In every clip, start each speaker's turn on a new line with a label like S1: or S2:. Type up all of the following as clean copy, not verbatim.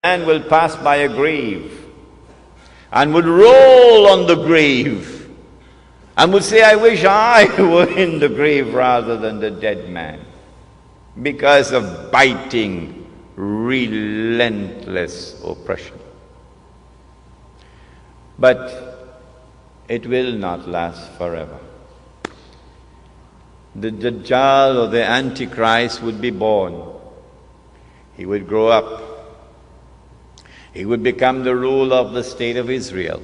S1: man will pass by a grave and would roll on the grave and would say, I wish I were in the grave rather than the dead man, because of biting, relentless oppression. But it will not last forever. The Dajjal or the Antichrist would be born. He would grow up. He would become the ruler of the state of Israel.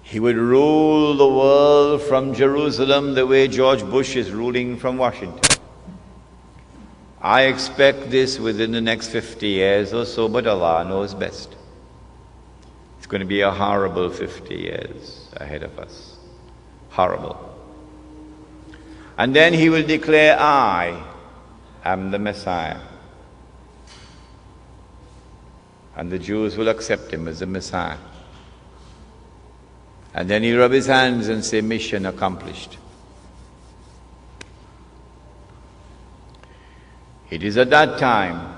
S1: He would rule the world from Jerusalem the way George Bush is ruling from Washington. I expect this within the next 50 years or so, but Allah knows best. It's going to be a horrible 50 years ahead of us. Horrible. And then he will declare, I am the Messiah. And the Jews will accept him as the Messiah. And then he'll rub his hands and say, mission accomplished. It is at that time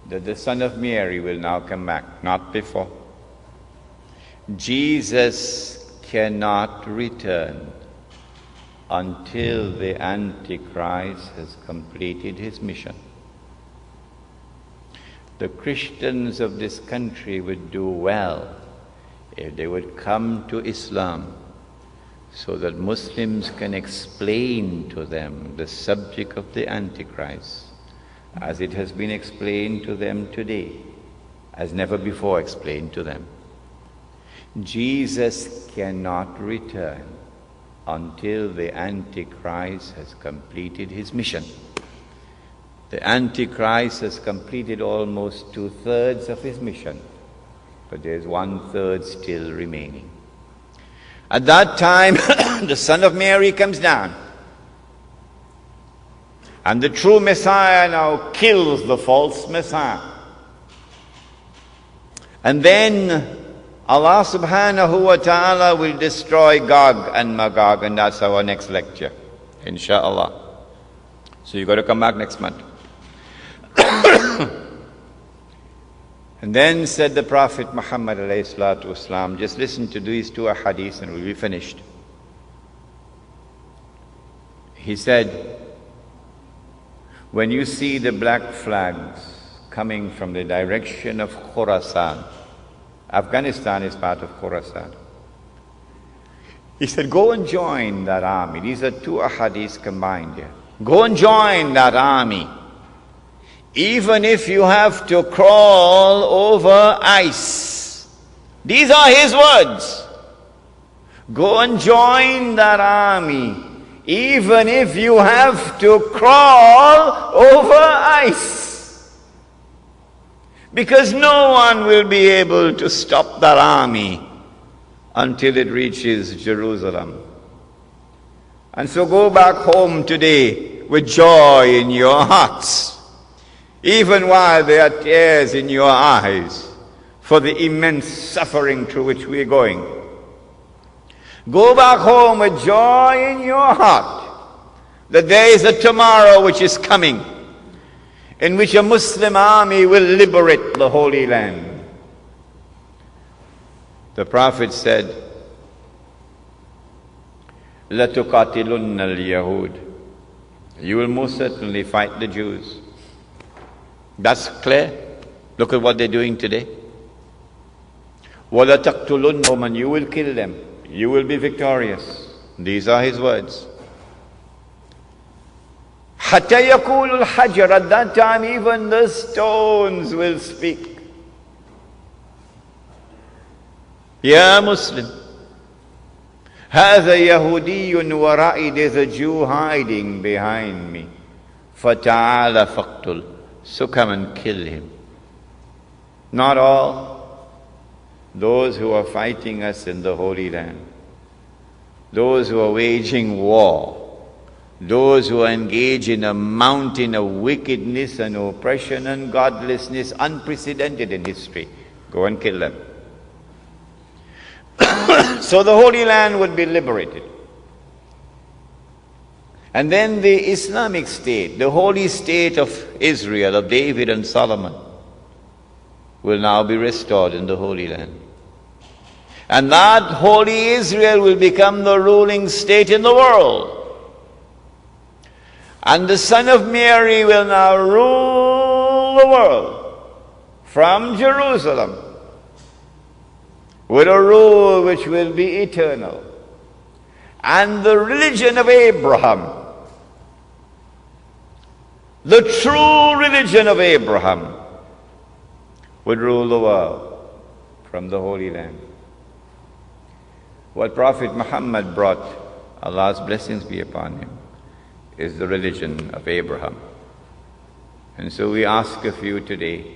S1: that the Son of Mary will now come back, not before. Jesus cannot return until the Antichrist has completed his mission. The Christians of this country would do well if they would come to Islam so that Muslims can explain to them the subject of the Antichrist as it has been explained to them today, as never before explained to them. Jesus cannot return until the Antichrist has completed his mission. The Antichrist has completed almost 2/3 of his mission, but there's 1/3 still remaining. At that time, the Son of Mary comes down, and the true Messiah now kills the false Messiah. And then Allah subhanahu wa ta'ala will destroy Gog and Magog, and that's our next lecture, inshallah. So you've got to come back next month. And then said the Prophet Muhammad alayhi salatu wasalam, just listen to these two ahadith and we'll be finished. He said, when you see the black flags coming from the direction of Khurasan, Afghanistan is part of Khurasan. He said, go and join that army. These are two ahadiths combined here. Go and join that army, even if you have to crawl over ice. These are his words. Go and join that army, even if you have to crawl over ice. Because no one will be able to stop that army until it reaches Jerusalem. And so go back home today with joy in your hearts, even while there are tears in your eyes for the immense suffering through which we are going. Go back home with joy in your heart that there is a tomorrow which is coming, in which a Muslim army will liberate the Holy Land. The Prophet said, لَتُقَاتِلُنَّ الْيَهُودِ, you will most certainly fight the Jews. That's clear. Look at what they're doing today. وَلَتَقْتُلُنَّهُمْ, you will kill them. You will be victorious. These are his words. حَتَّى يَقُولُ الْحَجَرُ, at that time even the stones will speak. Ya Muslim, هَذَا يَهُودِيٌّ وَرَائِي, there's a Jew hiding behind me. فَتَعَالَ فَقْتُلْ, so come and kill him. Not all. Those who are fighting us in the Holy Land, those who are waging war, those who are engaged in a mountain of wickedness and oppression and godlessness unprecedented in history, go and kill them. So the Holy Land would be liberated. And then the Islamic state, the holy state of Israel, of David and Solomon, will now be restored in the Holy Land. And that holy Israel will become the ruling state in the world. And the Son of Mary will now rule the world from Jerusalem with a rule which will be eternal. And the religion of Abraham, the true religion of Abraham, would rule the world from the Holy Land. What Prophet Muhammad brought, Allah's blessings be upon him, is the religion of Abraham. And so we ask of you today,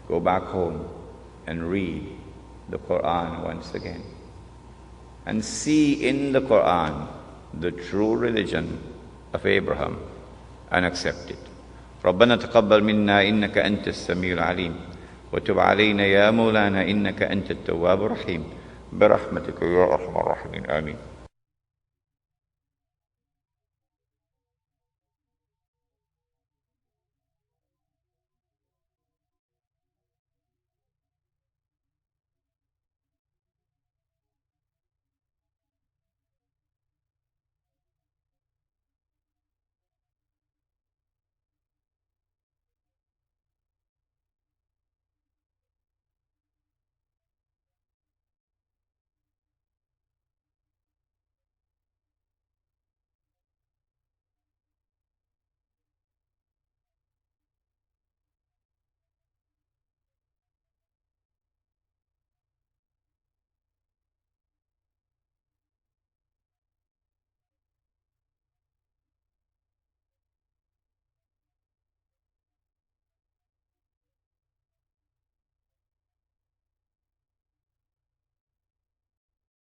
S1: go back home and read the Quran once again. And see in the Quran the true religion of Abraham and accept it. ربنا تقبل منا إنك أنت السميع العليم وتب علينا يا مولانا إنك أنت التواب الرحيم برحمتك يا أرحم الراحمين آمين.